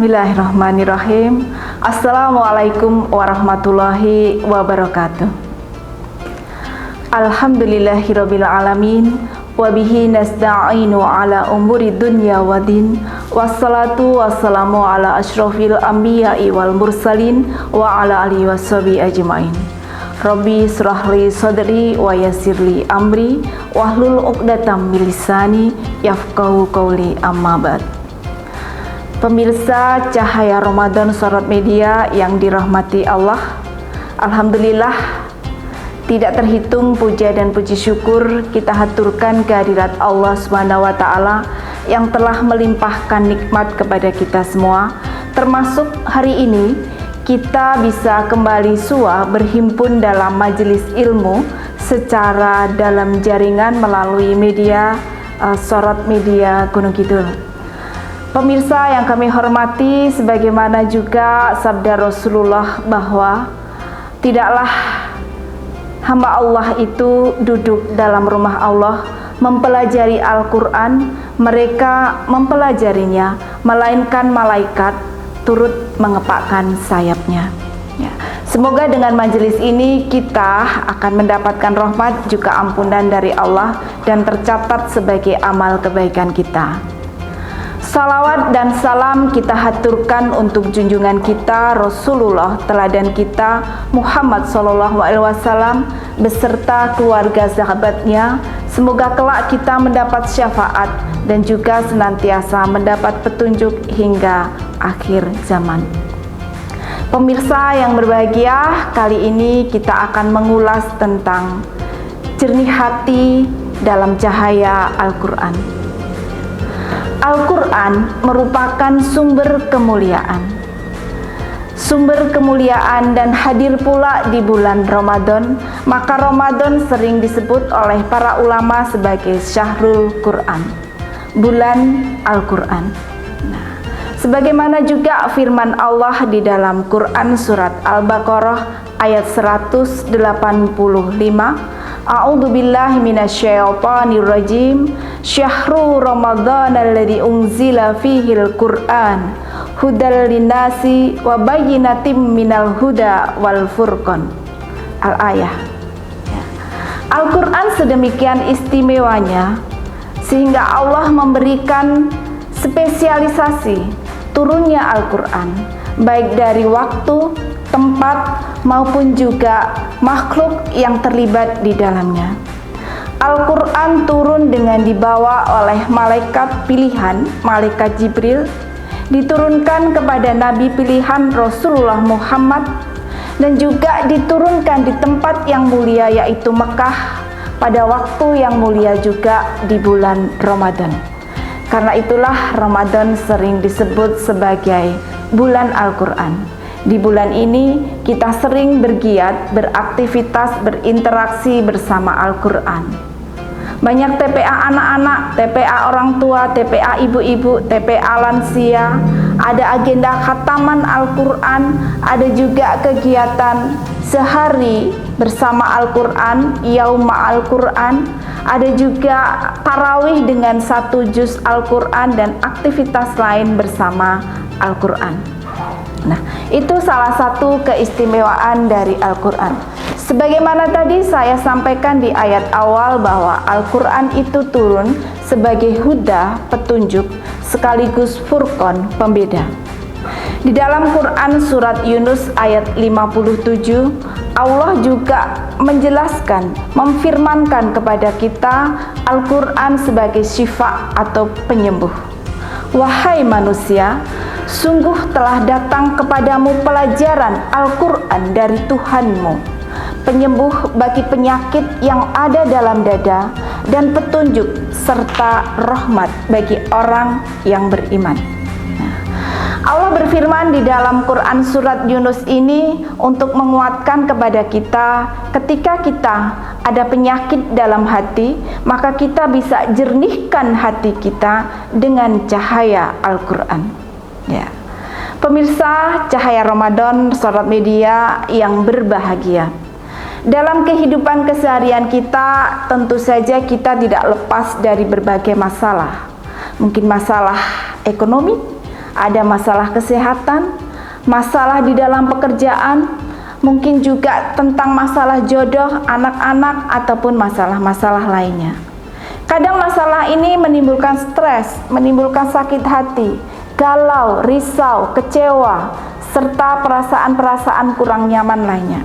Bismillahirrahmanirrahim. Assalamualaikum warahmatullahi wabarakatuh. Alhamdulillahirabbil alamin wa bihi nasta'inu ala umuri dunya waddin. Wassalatu wassalamu ala asyrofil anbiya'i wal mursalin wa ala alihi washabihi ajmain. Rabbi shrahli sadri wa yassirli amri wahlul 'uqdatam min lisani yafqahu qawli, amma ba'd. Pemirsa Cahaya Ramadan Sorot Media yang dirahmati Allah, alhamdulillah tidak terhitung puja dan puji syukur kita haturkan kehadirat Allah Subhanahu wa taala yang telah melimpahkan nikmat kepada kita semua, termasuk hari ini kita bisa kembali berhimpun dalam majelis ilmu secara dalam jaringan melalui media Sorot Media Gunung Kidul. Pemirsa yang kami hormati, sebagaimana juga sabda Rasulullah bahwa tidaklah hamba Allah itu duduk dalam rumah Allah mempelajari Al-Quran, mereka mempelajarinya, melainkan malaikat turut mengepakkan sayapnya. Ya. Semoga dengan majelis ini kita akan mendapatkan rahmat juga ampunan dari Allah dan tercatat sebagai amal kebaikan kita. Salawat dan salam kita haturkan untuk junjungan kita Rasulullah, teladan kita Muhammad SAW beserta keluarga sahabatnya. Semoga kelak kita mendapat syafaat dan juga senantiasa mendapat petunjuk hingga akhir zaman. Pemirsa yang berbahagia, kali ini kita akan mengulas tentang jernih hati dalam cahaya Al-Quran. Al-Quran merupakan sumber kemuliaan dan hadir pula di bulan Ramadan. Maka Ramadan sering disebut oleh para ulama sebagai Syahrul Quran, bulan Al-Quran. Nah, sebagaimana juga firman Allah di dalam Quran surat Al-Baqarah ayat 185, A'udzu billahi minasyaitonir rajim. Syahrul Ramadan alladzi unzila fihil Qur'an hudal linnasi wa bayyinatim minal huda wal furqan. Al-ayah. Al-Qur'an sedemikian istimewanya sehingga Allah memberikan spesialisasi turunnya Al-Qur'an baik dari waktu, tempat maupun juga makhluk yang terlibat di dalamnya. Al-Quran turun dengan dibawa oleh malaikat pilihan, malaikat Jibril, diturunkan kepada Nabi pilihan Rasulullah Muhammad, dan juga diturunkan di tempat yang mulia yaitu Mekah pada waktu yang mulia juga di bulan Ramadan. Karena itulah Ramadan sering disebut sebagai bulan Al-Quran. Di bulan ini kita sering bergiat, beraktivitas, berinteraksi bersama Al-Quran. Banyak TPA anak-anak, TPA orang tua, TPA ibu-ibu, TPA lansia, ada agenda khataman Al-Quran, ada juga kegiatan sehari bersama Al-Quran, Yauma Al-Quran, ada juga tarawih dengan 1 juz Al-Quran dan aktivitas lain bersama Al-Quran. Nah, itu salah satu keistimewaan dari Al-Quran. Sebagaimana tadi saya sampaikan di ayat awal bahwa Al-Quran itu turun sebagai huda, petunjuk, sekaligus furqan, pembeda. Di dalam Quran surat Yunus ayat 57, Allah juga menjelaskan, memfirmankan kepada kita Al-Quran sebagai syifa atau penyembuh. Wahai manusia, sungguh telah datang kepadamu pelajaran Al-Quran dari Tuhanmu, penyembuh bagi penyakit yang ada dalam dada dan petunjuk serta rahmat bagi orang yang beriman. Allah berfirman di dalam Quran surat Yunus ini untuk menguatkan kepada kita ketika kita ada penyakit dalam hati, maka kita bisa jernihkan hati kita dengan cahaya Al-Quran. Ya. Pemirsa Cahaya Ramadan Sorot Media yang berbahagia, dalam kehidupan keseharian kita tentu saja kita tidak lepas dari berbagai masalah. Mungkin masalah ekonomi, ada masalah kesehatan, masalah di dalam pekerjaan, mungkin juga tentang masalah jodoh, anak-anak, ataupun masalah-masalah lainnya. Kadang masalah ini menimbulkan stres, menimbulkan sakit hati, galau, risau, kecewa, serta perasaan-perasaan kurang nyaman lainnya.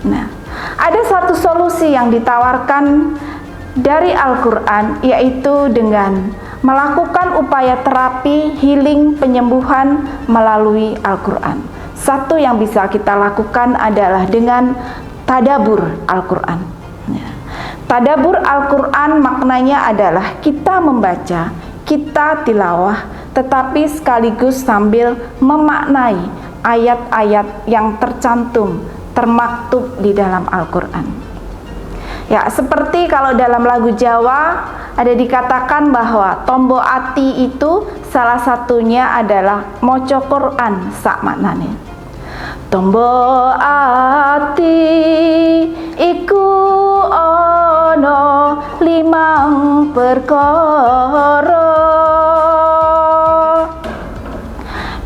Nah, ada satu solusi yang ditawarkan dari Al-Quran, yaitu dengan melakukan upaya terapi, healing, penyembuhan melalui Al-Quran. Satu yang bisa kita lakukan adalah dengan tadabur Al-Quran. Tadabur Al-Quran maknanya adalah kita membaca, kita tilawah, tetapi sekaligus sambil memaknai ayat-ayat yang tercantum, termaktub di dalam Al-Quran. Ya, seperti kalau dalam lagu Jawa ada dikatakan bahwa tombo ati itu salah satunya adalah moco Quran sak maknane. Tombo ati iku ono limang perkara,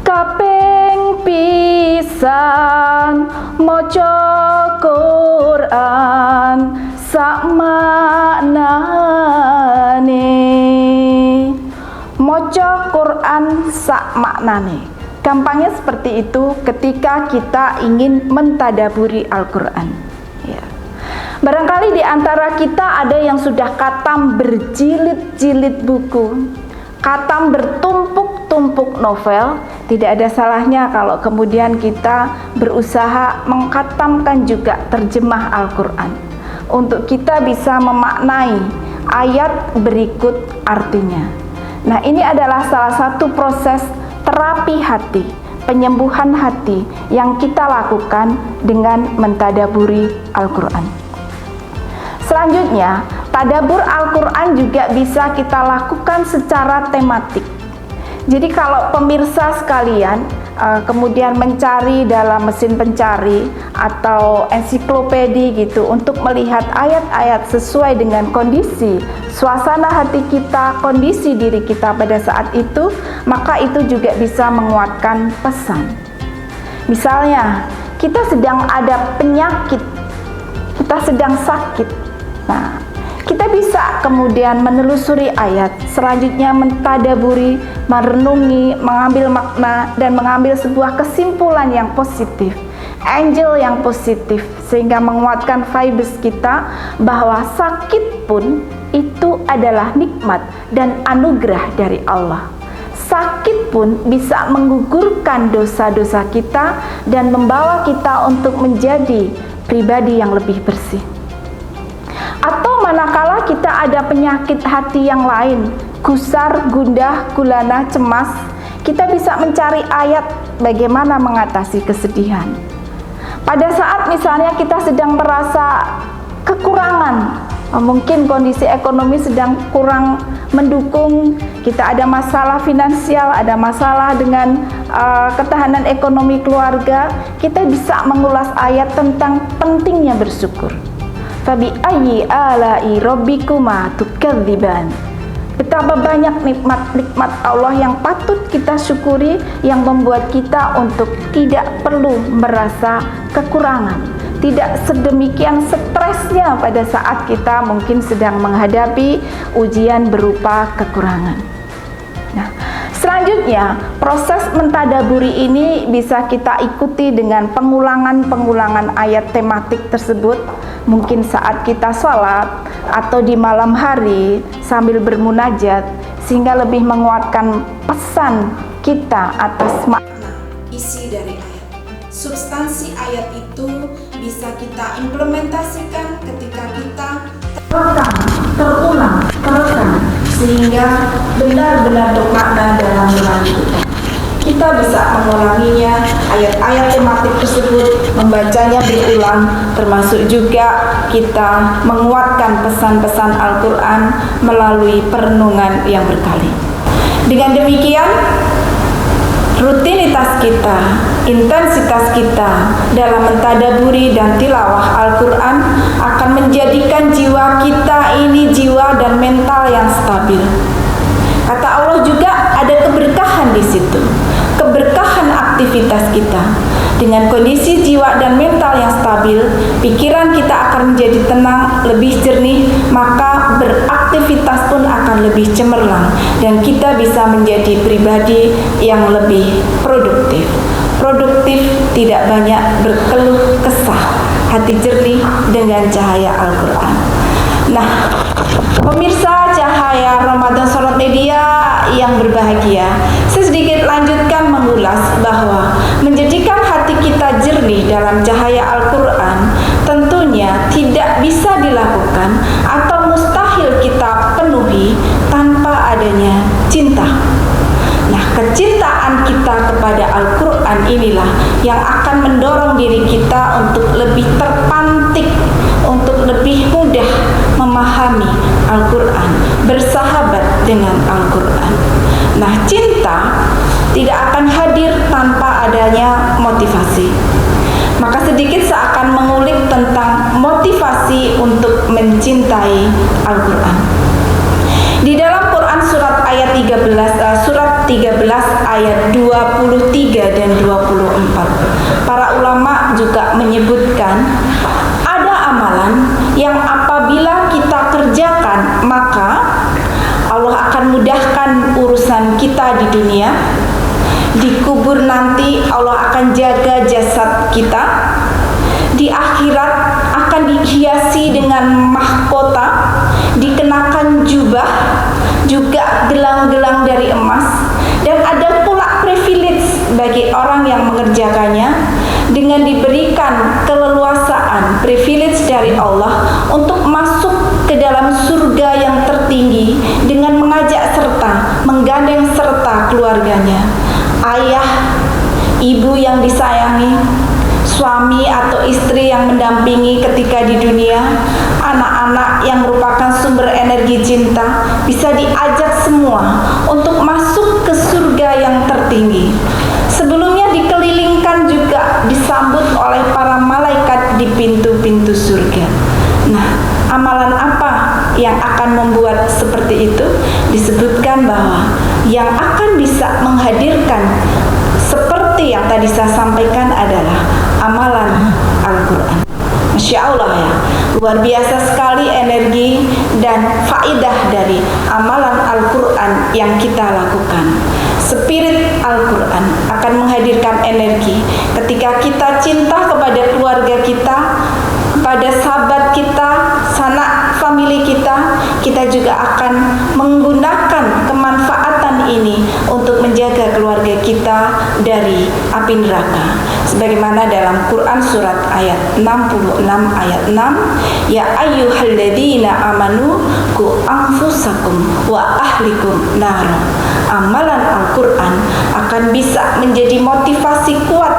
kaping pisan moco Quran sak maknane. Moco Quran sak maknane. Gampangnya seperti itu ketika kita ingin mentadaburi Al-Quran. Ya. Barangkali di antara kita ada yang sudah khatam berjilid-jilid buku, khatam bertumpuk-tumpuk novel. Tidak ada salahnya kalau kemudian kita berusaha mengkhatamkan juga terjemah Al-Quran, untuk kita bisa memaknai ayat berikut artinya. Nah, ini adalah salah satu proses terapi hati, penyembuhan hati yang kita lakukan dengan mentadaburi Al-Quran. Selanjutnya, tadabur Al-Quran juga bisa kita lakukan secara tematik. Jadi kalau pemirsa sekalian kemudian mencari dalam mesin pencari atau ensiklopedi gitu untuk melihat ayat-ayat sesuai dengan kondisi suasana hati kita, kondisi diri kita pada saat itu, maka itu juga bisa menguatkan pesan. Misalnya, kita sedang ada penyakit, kita sedang sakit. Nah, kita bisa kemudian menelusuri ayat, selanjutnya mentadaburi, merenungi, mengambil makna, dan mengambil sebuah kesimpulan yang positif, angel yang positif, sehingga menguatkan vibes kita bahwa sakit pun itu adalah nikmat dan anugerah dari Allah. Sakit pun bisa menggugurkan dosa-dosa kita dan membawa kita untuk menjadi pribadi yang lebih bersih. Atau manakala kita ada penyakit hati yang lain, gusar, gundah, gulana, cemas, kita bisa mencari ayat bagaimana mengatasi kesedihan. Pada saat misalnya kita sedang merasa kekurangan, mungkin kondisi ekonomi sedang kurang mendukung, kita ada masalah finansial, ada masalah dengan ketahanan ekonomi keluarga, kita bisa mengulas ayat tentang pentingnya bersyukur. Fabi ayyi ala'i rabbikuma tukadziban. Betapa banyak nikmat-nikmat Allah yang patut kita syukuri, yang membuat kita untuk tidak perlu merasa kekurangan, tidak sedemikian stresnya pada saat kita mungkin sedang menghadapi ujian berupa kekurangan. Nah, selanjutnya proses mentadaburi ini bisa kita ikuti dengan pengulangan-pengulangan ayat tematik tersebut, mungkin saat kita sholat atau di malam hari sambil bermunajat, sehingga lebih menguatkan pesan kita atas makna isi dari ayat. Substansi ayat itu bisa kita implementasikan ketika kita terulang, sehingga benar-benar bermakna dalam melalui kita. Kita bisa mengulanginya, ayat-ayat tematik tersebut, membacanya berulang, termasuk juga kita menguatkan pesan-pesan Al-Quran melalui perenungan yang berkali. Dengan demikian, rutinitas kita, intensitas kita dalam mentadaburi dan tilawah Al-Quran akan menjadikan jiwa kita ini jiwa dan mental yang stabil. Kata Allah juga ada keberkahan keberkahan di situ, keberkahan aktivitas kita. Dengan kondisi jiwa dan mental yang stabil, pikiran kita akan menjadi tenang, lebih jernih, maka beraktivitas pun akan lebih cemerlang dan kita bisa menjadi pribadi yang lebih produktif. Produktif, tidak banyak berkeluh kesah, hati jernih dengan cahaya Al-Quran. Nah, pemirsa Cahaya Ramadan Sorot Media yang berbahagia, saya sedikit lanjutkan mengulas bahwa menjadikan hati kita jernih dalam cahaya Al-Quran tentunya tidak bisa dilakukan atau mustahil kita penuhi tanpa adanya cinta. Nah, kecintaan kita kepada Al-Quran inilah yang akan mendorong diri kita untuk lebih terpantik, untuk lebih mudah memahami Al-Quran, bersahabat dengan Al-Quran. Nah, cinta tidak akan hadir tanpa adanya motivasi. Maka sedikit saya akan mengulik tentang motivasi untuk mencintai Al-Quran. Di dalam Quran surat 13 ayat 23 dan 24, para ulama juga menyebutkan ada amalan yang apabila kita kerjakan maka Allah akan mudahkan urusan kita di dunia. Di kubur nanti Allah akan jaga jasad kita. Di akhirat akan dihiasi dengan mahkota, dikenakan jubah, juga gelang-gelang dari emas, dan ada pula privilege bagi orang yang mengerjakannya dengan diberikan keleluasaan, privilege dari Allah untuk masuk ke dalam surga yang tertinggi dengan mengajak serta, menggandeng serta keluarganya. Ayah, ibu yang disayangi, suami atau istri yang mendampingi ketika di dunia, anak-anak yang merupakan sumber energi cinta, bisa diajak semua untuk masuk ke surga yang tertinggi. Sebelumnya dikelilingkan juga disambut oleh para malaikat di pintu-pintu surga. Nah, amalan apa yang akan membuat seperti itu? Disebutkan bahwa yang akan bisa menghadirkan seperti yang tadi saya sampaikan adalah amalan Al-Quran. Masya Allah ya, luar biasa sekali energi dan faidah dari amalan Al-Quran yang kita lakukan. Spirit Al-Quran akan menghadirkan energi ketika kita cinta kepada keluarga kita, kepada sahabat kita, sanak famili kita, kita juga akan menggunakan kemanfaatan ini untuk menjaga keluarga kita dari api neraka. Sebagaimana dalam Quran surat ayat 66 ayat 6, ya ayyuhalladzina amanu qu anfusakum wa ahlikum nara. Amalan Al-Quran akan bisa menjadi motivasi kuat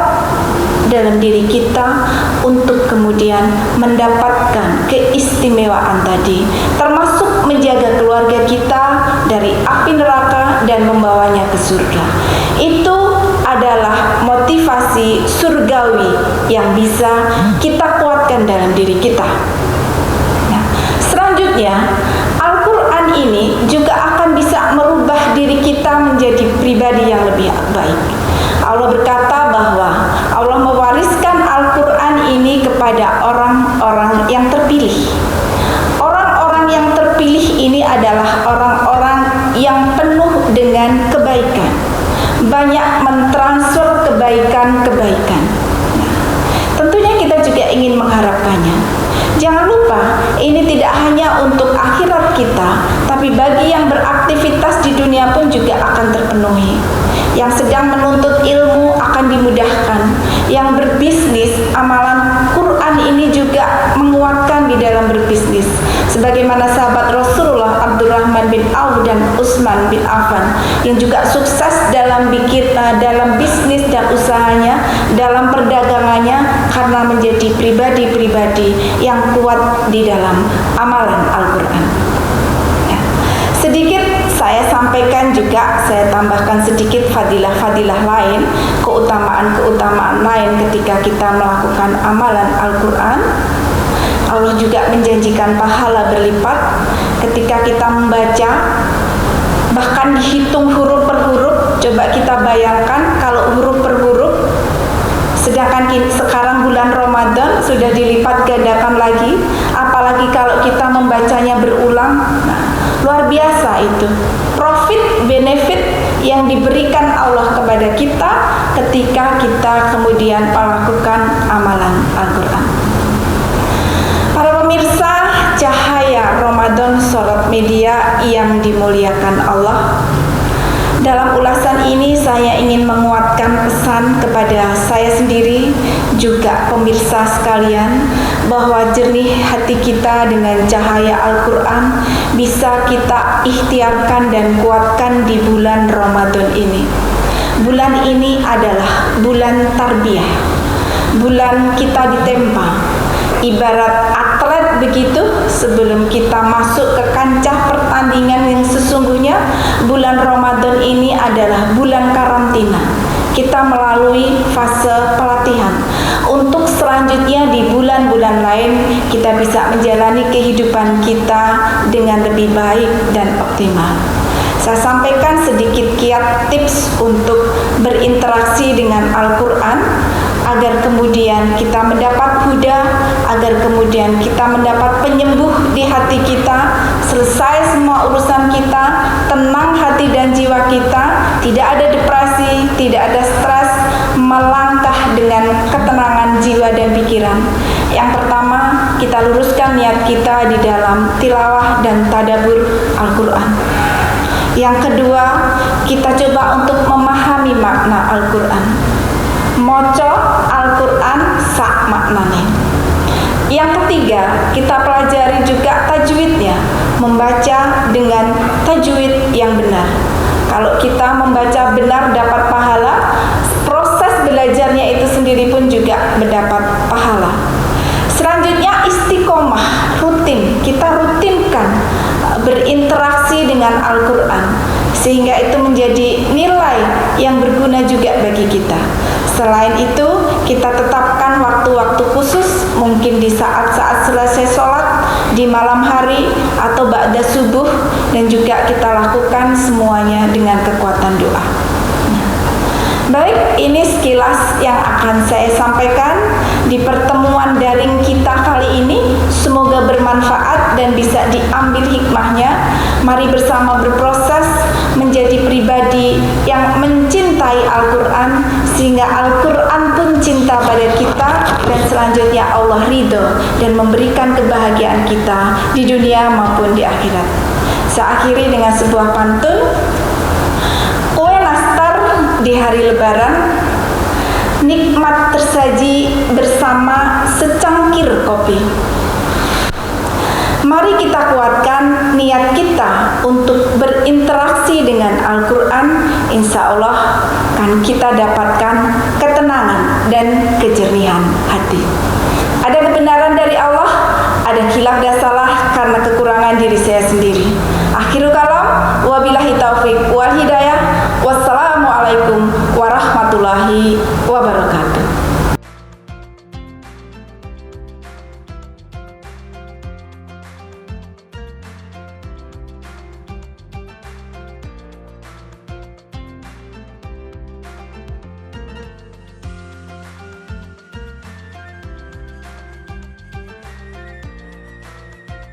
dalam diri kita untuk kemudian mendapatkan keistimewaan tadi, termasuk menjaga keluarga kita dari api neraka dan membawanya ke surga. Itu adalah motivasi surgawi yang bisa kita kuatkan dalam diri kita. Nah, selanjutnya Al-Quran ini juga akan bisa merubah diri kita menjadi pribadi yang lebih baik. Allah berkata bahwa Allah mewariskan Al-Quran ini kepada orang-orang yang terpilih. Orang-orang yang terpilih ini adalah orang-orang yang penuh dengan kebaikan, banyak mentransfer kebaikan-kebaikan. Nah, tentunya kita juga ingin mengharapkannya. Jangan lupa, ini tidak hanya untuk akhirat kita, tapi bagi yang beraktivitas di dunia pun juga akan terpenuhi. Yang sedang menuntut ilmu akan dimudahkan. Yang berbisnis, amalan Quran ini juga menguatkan di dalam berbisnis. Sebagaimana sahabat Rasulullah Abdurrahman bin Auf dan Utsman bin Affan yang juga sukses dalam bisnis dan usahanya, dalam perdagangannya, karena menjadi pribadi-pribadi yang kuat di dalam amalan Al-Quran. Ya. Sedikit saya sampaikan juga, saya tambahkan sedikit fadilah-fadilah lain, keutamaan-keutamaan lain ketika kita melakukan amalan Al-Quran. Allah juga menjanjikan pahala berlipat ketika kita membaca, bahkan dihitung huruf per huruf. Coba kita bayangkan kalau huruf per huruf, sedangkan sekarang bulan Ramadan sudah dilipat gandakan lagi, apalagi kalau kita membacanya berulang. Nah, luar biasa itu profit benefit yang diberikan Allah kepada kita ketika kita kemudian melakukan amalan Al-Quran. Para pemirsa, cahaya Ramadan Sorot Media yang dimuliakan Allah, dalam ulasan ini saya ingin menguatkan pesan kepada saya sendiri, juga pemirsa sekalian, bahwa jernih hati kita dengan cahaya Al-Quran bisa kita ikhtiarkan dan kuatkan di bulan Ramadan ini. Bulan ini adalah bulan tarbiyah, bulan kita ditempa. Ibarat atlet begitu, sebelum kita masuk ke kancah pertandingan yang sesungguhnya, bulan Ramadan ini adalah bulan karantina. Kita melalui fase pelatihan untuk selanjutnya di bulan-bulan lain kita bisa menjalani kehidupan kita dengan lebih baik dan optimal. Saya sampaikan sedikit kiat tips untuk berinteraksi dengan Al-Quran agar kemudian kita mendapat huda, agar kemudian kita mendapat penyembuh di hati kita, selesai semua urusan kita, tenang hati dan jiwa kita, tidak ada depresi, tidak ada stres, melangkah dengan ketenangan jiwa dan pikiran. Yang pertama, kita luruskan niat kita di dalam tilawah dan tadabbur Al-Quran. Yang kedua, kita coba untuk memahami makna Al-Quran. Moco Al-Quran sak maknanya. Yang ketiga, kita pelajari juga tajwidnya, membaca dengan tajwid yang benar. Kalau kita membaca benar dapat pahala, proses belajarnya itu sendiri pun juga mendapat pahala. Selanjutnya istiqomah, rutin. Kita rutinkan berinteraksi dengan Al-Quran, sehingga itu menjadi nilai yang berguna juga bagi kita. Selain itu, kita tetapkan waktu-waktu khusus, mungkin di saat-saat selesai sholat, di malam hari, atau ba'da subuh, dan juga kita lakukan semuanya dengan kekuatan doa. Baik, ini sekilas yang akan saya sampaikan di pertemuan daring kita kali ini. Semoga bermanfaat dan bisa diambil hikmahnya. Mari bersama berproses menjadi pribadi yang mencintai Al-Quran, sehingga Al-Quran pun cinta pada kita, dan selanjutnya Allah ridho dan memberikan kebahagiaan kita di dunia maupun di akhirat. Saya akhiri dengan sebuah pantun. Kue nastar di hari Lebaran, nikmat tersaji bersama secangkir kopi. Mari kita kuatkan niat kita untuk berinteraksi dengan Al-Quran. Insya Allah akan kita dapatkan ketenangan dan kejernihan hati. Ada kebenaran dari Allah, ada khilaf dan salah karena kekurangan diri saya sendiri. Akhirul kalam, wabillahi taufiq wal hidayah. Wassalamualaikum warahmatullahi